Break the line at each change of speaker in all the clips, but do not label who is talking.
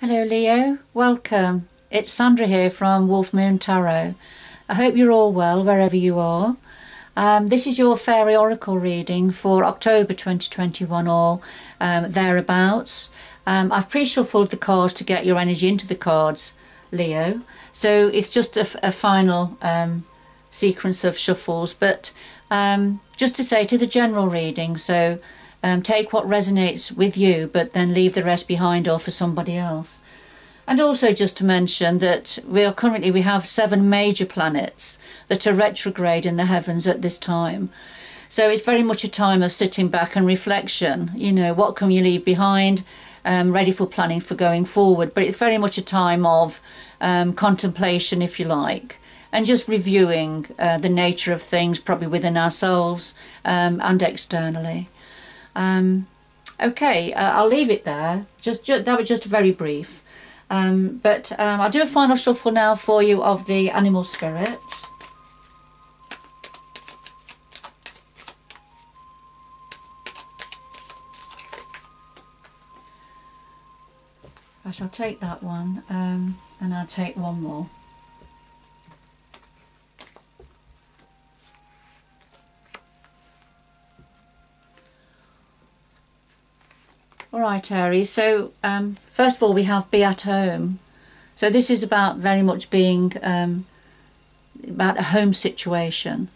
Hello Leo, welcome. It's Sandra here from Wolf Moon Tarot. I hope you're all well wherever you are. This is your Faery Oracle reading for October 2021 or thereabouts. I've pre-shuffled the cards to get your energy into the cards, Leo. So it's just a final sequence of shuffles, but just to say to the general reading, so take what resonates with you, but then leave the rest behind or for somebody else. And also just to mention that we have 7 major planets that are retrograde in the heavens at this time. So it's very much a time of sitting back and reflection. You know, what can you leave behind, ready for planning for going forward. But it's very much a time of contemplation, if you like, and just reviewing the nature of things, probably within ourselves and externally. Okay, I'll leave it there. That was just very brief. But I'll do a final shuffle now for you of the animal spirit. I shall take that one, and I'll take one more. Alright Aries, so first of all we have be at home. So this is about very much being about a home situation.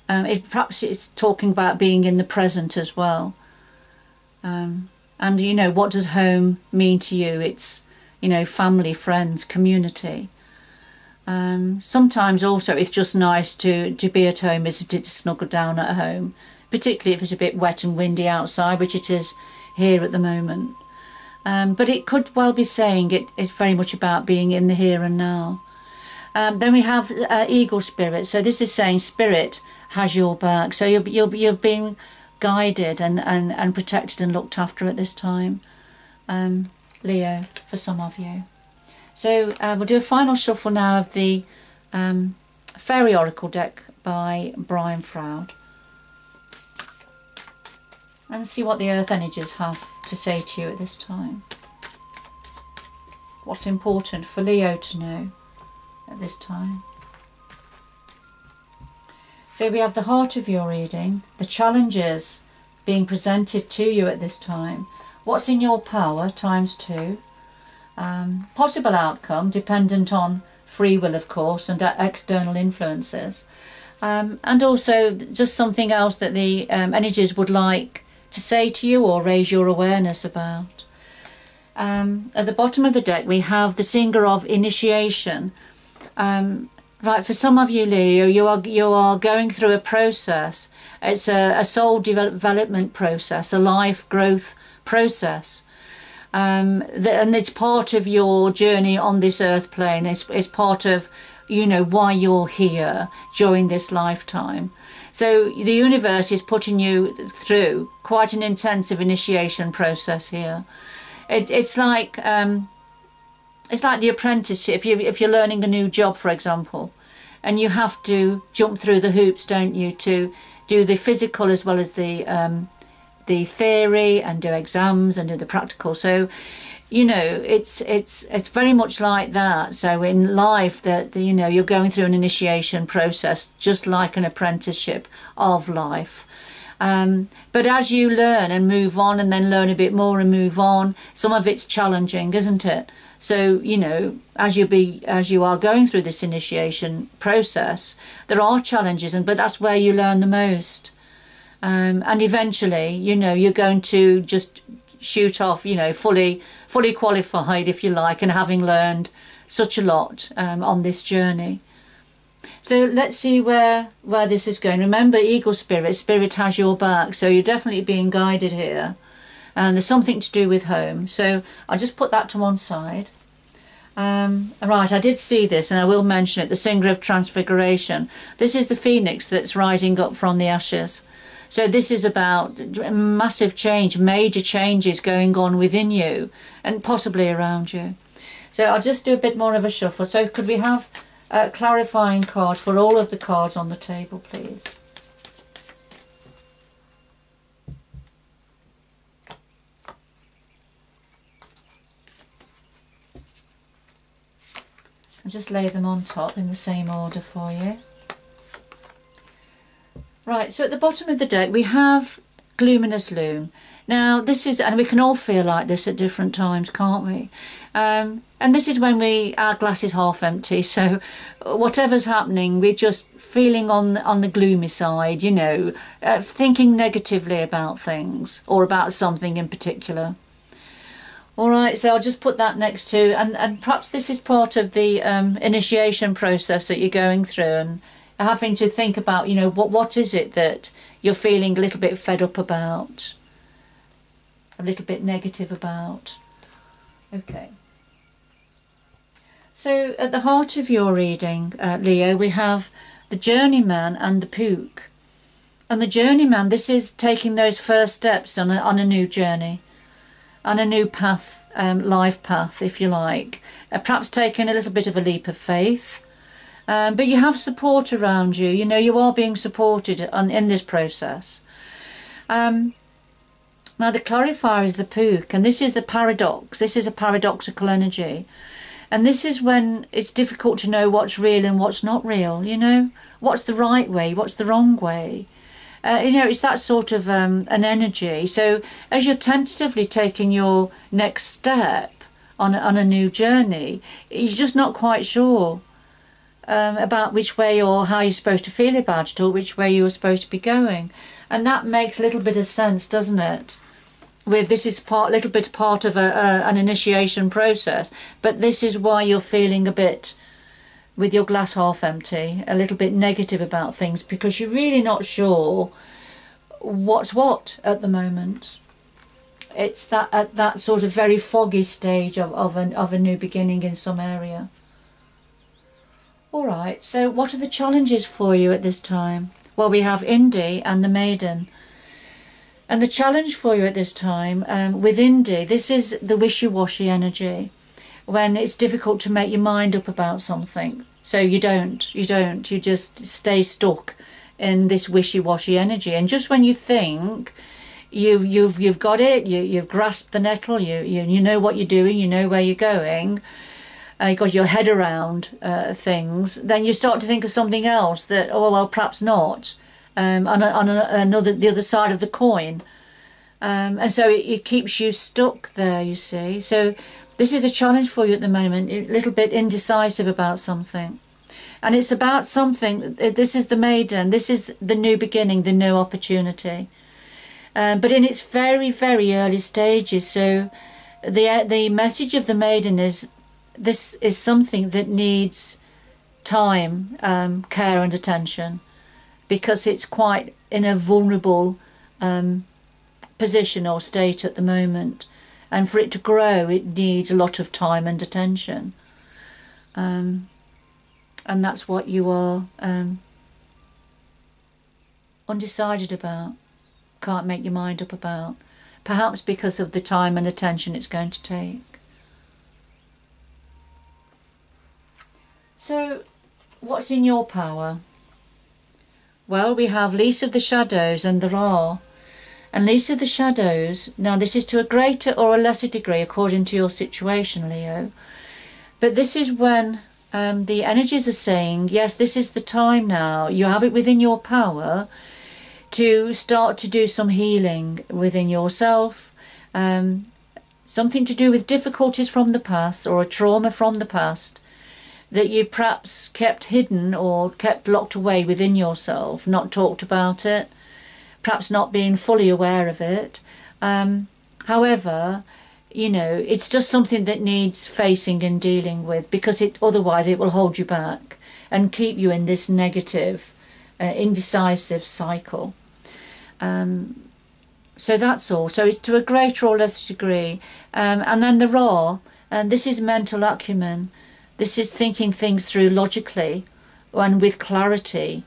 Perhaps it's talking about being in the present as well. And you know, what does home mean to you? It's, you know, family, friends, community. Sometimes also it's just nice to be at home, isn't it, to snuggle down at home, particularly if it's a bit wet and windy outside, which it is here at the moment. But it could well be saying it's very much about being in the here and now. Then we have eagle spirit. So this is saying spirit has your back. So you're being guided and protected and looked after at this time, Leo, for some of you. So we'll do a final shuffle now of the Faery Oracle deck by Brian Froud, and see what the earth energies have to say to you at this time. What's important for Leo to know at this time. So we have the heart of your reading, the challenges being presented to you at this time, what's in your power ×2, possible outcome dependent on free will of course and external influences, and also just something else that the energies would like to say to you or raise your awareness about. At the bottom of the deck we have the singer of initiation. Right, for some of you, Leo, you are going through a process. It's a soul development process, a life growth process, and it's part of your journey on this earth plane. It's part of, you know, why you're here during this lifetime. So the universe is putting you through quite an intensive initiation process here. It's like the apprenticeship. If you're learning a new job, for example, and you have to jump through the hoops, don't you, to do the physical as well as the theory, and do exams and do the practical. So, you know, it's very much like that. So in life, that you know, you're going through an initiation process, just like an apprenticeship of life. But as you learn and move on, and then learn a bit more and move on, some of it's challenging, isn't it? So, you know, as you are going through this initiation process, there are challenges, but that's where you learn the most. And eventually, you know, you're going to just shoot off, you know, fully qualified, if you like, and having learned such a lot on this journey. So let's see where this is going. Remember, eagle spirit has your back, so you're definitely being guided here, and there's something to do with home. So I'll just put that to one side. Right, I did see this, and I will mention it, the singer of transfiguration. This is the phoenix that's rising up from the ashes. So this is about massive change, major changes going on within you and possibly around you. So I'll just do a bit more of a shuffle. So could we have clarifying cards for all of the cards on the table, please? I'll just lay them on top in the same order for you. Right, so at the bottom of the deck we have Luminous Loom. Now this is, and we can all feel like this at different times, can't we? And this is when our glass is half empty, so whatever's happening, we're just feeling on the gloomy side, you know, thinking negatively about things or about something in particular. Alright, so I'll just put that next to, and perhaps this is part of the initiation process that you're going through, and having to think about, you know, what is it that you're feeling a little bit fed up about, a little bit negative about. Okay. So at the heart of your reading, Leo, we have the journeyman and the Pook. And the journeyman, this is taking those first steps on a new journey, on a new path, life path, if you like. Perhaps taking a little bit of a leap of faith. But you have support around you. You know, you are being supported in this process. Now the clarifier is the Pook, and this is the paradox. This is a paradoxical energy. And this is when it's difficult to know what's real and what's not real, you know. What's the right way, what's the wrong way. You know, it's that sort of an energy. So as you're tentatively taking your next step on a new journey, you're just not quite sure about which way or how you're supposed to feel about it, or which way you're supposed to be going. And that makes a little bit of sense, doesn't it? With this is a little bit part of an initiation process, but this is why you're feeling a bit, with your glass half empty, a little bit negative about things, because you're really not sure what's what at the moment. It's at that sort of very foggy stage of a new beginning in some area. Alright, so what are the challenges for you at this time? Well, we have Indy and the Maiden. And the challenge for you at this time, with Indy, this is the wishy-washy energy, when it's difficult to make your mind up about something. So you just stay stuck in this wishy-washy energy. And just when you think you've got it, you've grasped the nettle, you know what you're doing, you know where you're going, you got your head around things, then you start to think of something else that, oh well, perhaps not. On the other side of the coin, and so it keeps you stuck there, you see. So this is a challenge for you at the moment, a little bit indecisive about something, and it's about something. This is the Maiden, this is the new beginning, the new opportunity, but in its very, very early stages. So the message of the Maiden is, this is something that needs time, care and attention, because it's quite in a vulnerable position or state at the moment, and for it to grow it needs a lot of time and attention, and that's what you are undecided about, can't make your mind up about, perhaps because of the time and attention it's going to take. So what's in your power? Well, we have Lease of the Shadows and the Ra. And Lease of the Shadows, now this is to a greater or a lesser degree according to your situation, Leo. But this is when the energies are saying, yes, this is the time now. You have it within your power to start to do some healing within yourself. Something to do with difficulties from the past or a trauma from the past that you've perhaps kept hidden or kept locked away within yourself, not talked about it, perhaps not being fully aware of it. However, you know, it's just something that needs facing and dealing with, because otherwise it will hold you back and keep you in this negative, indecisive cycle. So that's all. So it's to a greater or lesser degree. And then the Ra, and this is mental acumen. This is thinking things through logically and with clarity,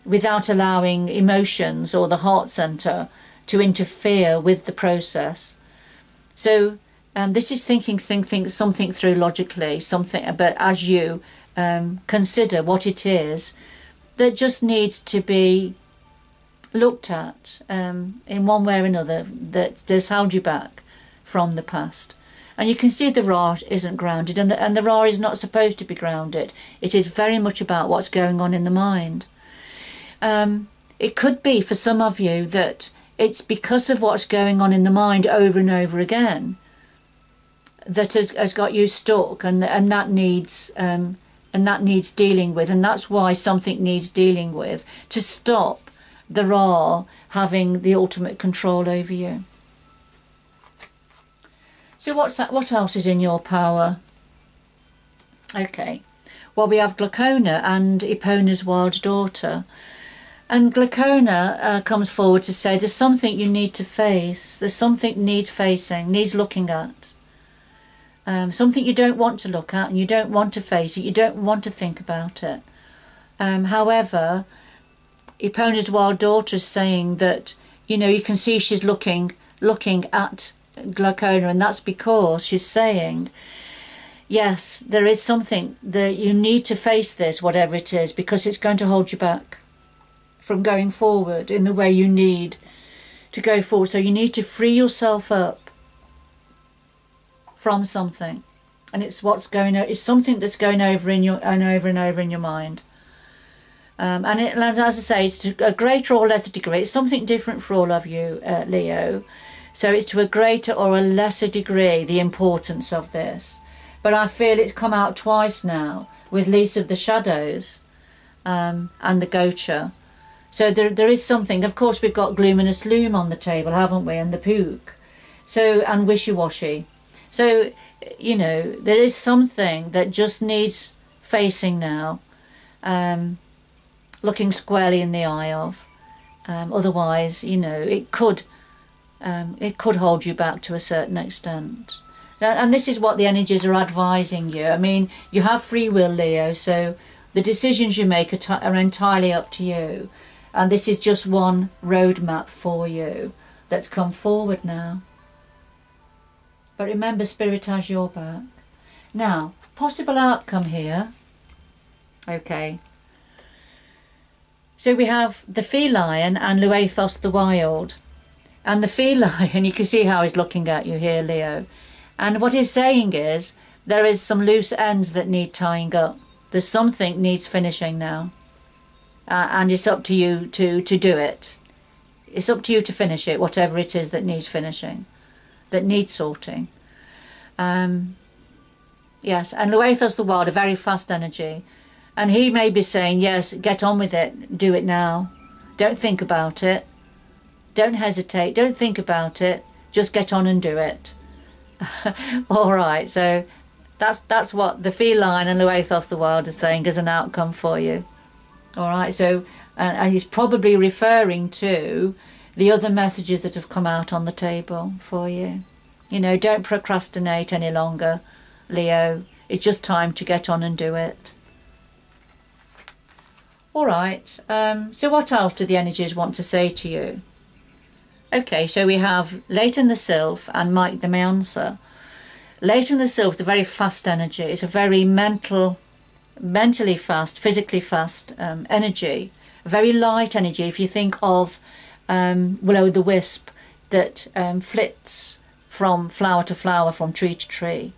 without allowing emotions or the heart centre to interfere with the process. So this is thinking something through logically, but as you consider what it is that just needs to be looked at in one way or another, that has held you back from the past. And you can see the Ra isn't grounded, and the Ra is not supposed to be grounded. It is very much about what's going on in the mind. It could be for some of you that it's because of what's going on in the mind over and over again that has got you stuck, and that needs dealing with, and that's why something needs dealing with to stop the Ra having the ultimate control over you. So what else is in your power? Okay, well, we have Glaucona and Epona's wild daughter. And Glaucona comes forward to say there's something you need to face. There's something needs facing, needs looking at. Something you don't want to look at, and you don't want to face it. You don't want to think about it. However, Epona's wild daughter is saying that, you know, you can see she's looking at Glaucona, and that's because she's saying, yes, there is something that you need to face this, whatever it is, because it's going to hold you back from going forward in the way you need to go forward. So you need to free yourself up from something, and it's it's something that's going over in your and over in your mind. And as I say, it's to a greater or lesser degree. It's something different for all of you, Leo. So it's to a greater or a lesser degree the importance of this. But I feel it's come out twice now with Lisa of the Shadows and the Gocha. So there is something. Of course, we've got Gluminous Loom on the table, haven't we? And the Pook. So, and Wishy-Washy. So, you know, there is something that just needs facing now. Looking squarely in the eye of. Otherwise, you know, it could hold you back to a certain extent. And this is what the energies are advising you. I mean, you have free will, Leo, so the decisions you make are entirely up to you. And this is just one roadmap for you that's come forward now. But remember, Spirit has your back. Now, possible outcome here. Okay. So we have the feline and Luathos the wild. And the feline, you can see how he's looking at you here, Leo. And what he's saying is, there is some loose ends that need tying up. There's something needs finishing now. And it's up to you to do it. It's up to you to finish it, whatever it is that needs finishing, that needs sorting. Yes, and Luathos the wild, a very fast energy. And he may be saying, yes, get on with it, do it now. Don't think about it. Don't hesitate, don't think about it. Just get on and do it. All right, so that's what the feline and Luathos the wild are saying as an outcome for you. All right, so and he's probably referring to the other messages that have come out on the table for you. You know, don't procrastinate any longer, Leo. It's just time to get on and do it. All right, so what else do the energies want to say to you? Okay, so we have Leighton the Sylph and Mike the Meancer. Leighton the Sylph is a very fast energy. It's a very mentally fast, physically fast energy. A very light energy. If you think of will-o'-the-wisp that flits from flower to flower, from tree to tree.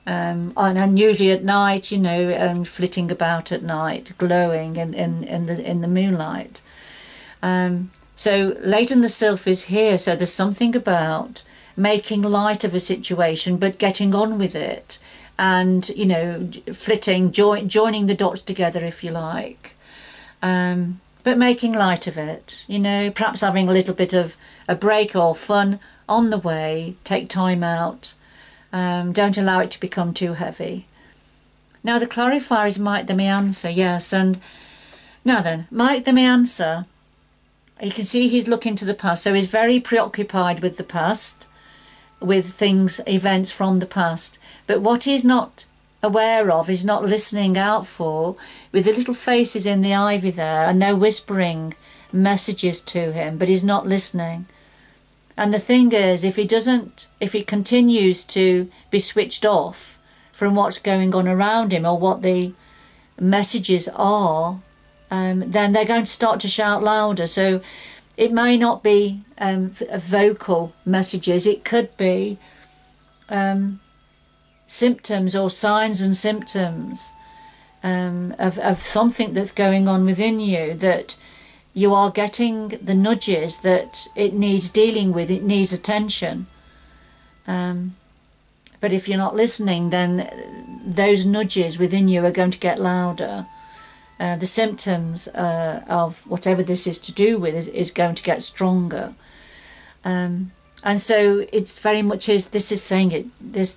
And usually at night, you know, flitting about at night, glowing in the moonlight. So Leighton the Sylph is here, so there's something about making light of a situation but getting on with it, and, you know, flitting, joining the dots together, if you like, but making light of it, you know, perhaps having a little bit of a break or fun on the way. Take time out, don't allow it to become too heavy. Now the clarifier is Mike the Meancer, yes, and now then, Mike the Meancer, you can see he's looking to the past, so he's very preoccupied with the past, with things, events from the past. But what he's not aware of, he's not listening out for, with the little faces in the ivy there, and they're whispering messages to him, but he's not listening. And the thing is, if he continues to be switched off from what's going on around him or what the messages are, then they're going to start to shout louder. So it may not be vocal messages. It could be symptoms or signs and symptoms of something that's going on within you, that you are getting the nudges that it needs dealing with, it needs attention. But if you're not listening, then those nudges within you are going to get louder. The symptoms of whatever this is to do with is going to get stronger. And so it's very much this is saying it.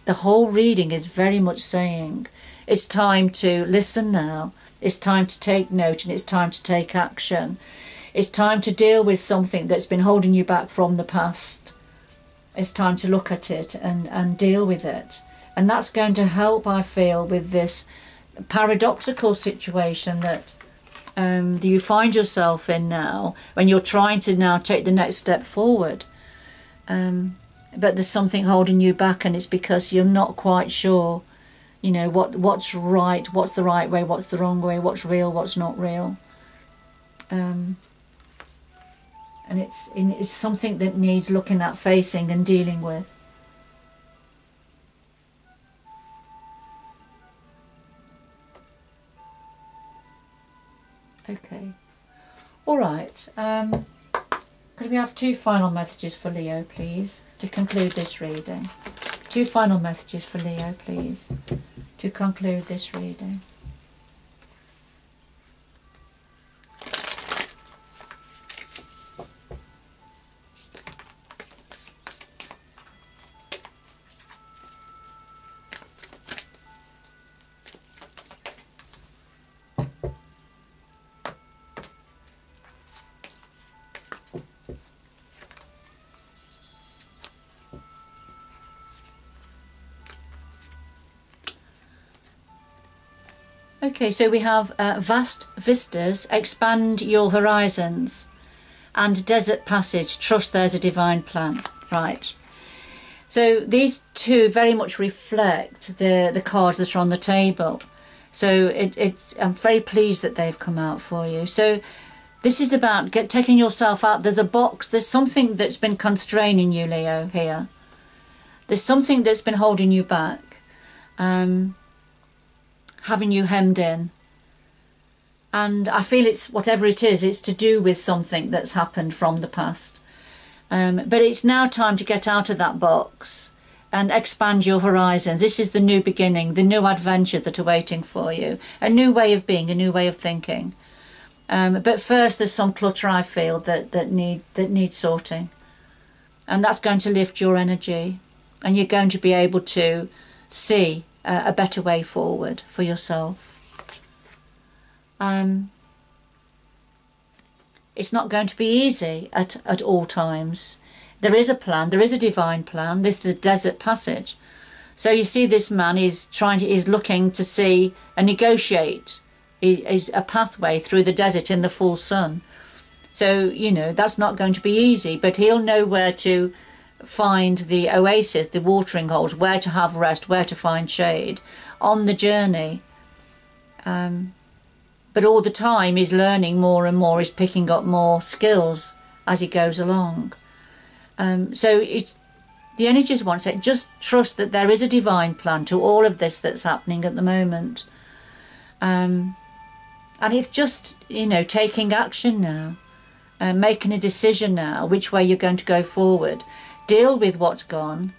The whole reading is very much saying it's time to listen now. It's time to take note, and it's time to take action. It's time to deal with something that's been holding you back from the past. It's time to look at it and deal with it. And that's going to help, I feel, with this paradoxical situation that you find yourself in now, when you're trying to now take the next step forward. But there's something holding you back, and it's because you're not quite sure, you know, what's right, what's the right way, what's the wrong way, what's real, what's not real. And it's something that needs looking at, facing and dealing with. Okay. All right. Could we have 2 final messages for Leo, please, to conclude this reading? 2 final messages for Leo, please, to conclude this reading. Okay, so we have vast vistas, expand your horizons, and desert passage, trust there's a divine plan. Right. So these 2 very much reflect the cards that are on the table. So I'm very pleased that they've come out for you. So this is about taking yourself out. There's a box, there's something that's been constraining you, Leo, here. There's something that's been holding you back. Having you hemmed in, and I feel it's whatever it is, it's to do with something that's happened from the past, but it's now time to get out of that box and expand your horizons. This is the new beginning, the new adventure that are waiting for you, a new way of being, a new way of thinking, but first there's some clutter, I feel, that needs sorting, and that's going to lift your energy, and you're going to be able to see a better way forward for yourself. It's not going to be easy at all times. There is a plan, there is a divine plan. This is the desert passage. So you see, this man is looking to see and negotiate is a pathway through the desert in the full sun. So, you know, that's not going to be easy, but he'll know where to find the oasis, the watering holes, where to have rest, where to find shade on the journey. But all the time he's learning more and more, he's picking up more skills as he goes along. So the energies want to say, just trust that there is a divine plan to all of this that's happening at the moment. And it's just, you know, taking action now, making a decision now, which way you're going to go forward. Deal with what's gone,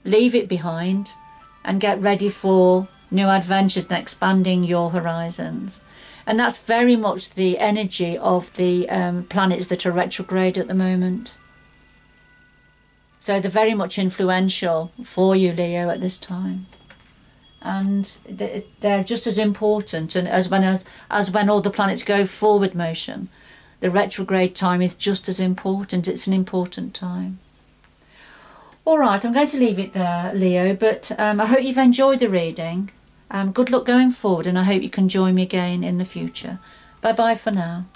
leave it behind, and get ready for new adventures and expanding your horizons. And that's very much the energy of the planets that are retrograde at the moment. So they're very much influential for you, Leo, at this time. And they're just as important, and as when all the planets go forward motion, the retrograde time is just as important. It's an important time. All right, I'm going to leave it there, Leo, but I hope you've enjoyed the reading. Good luck going forward, and I hope you can join me again in the future. Bye-bye for now.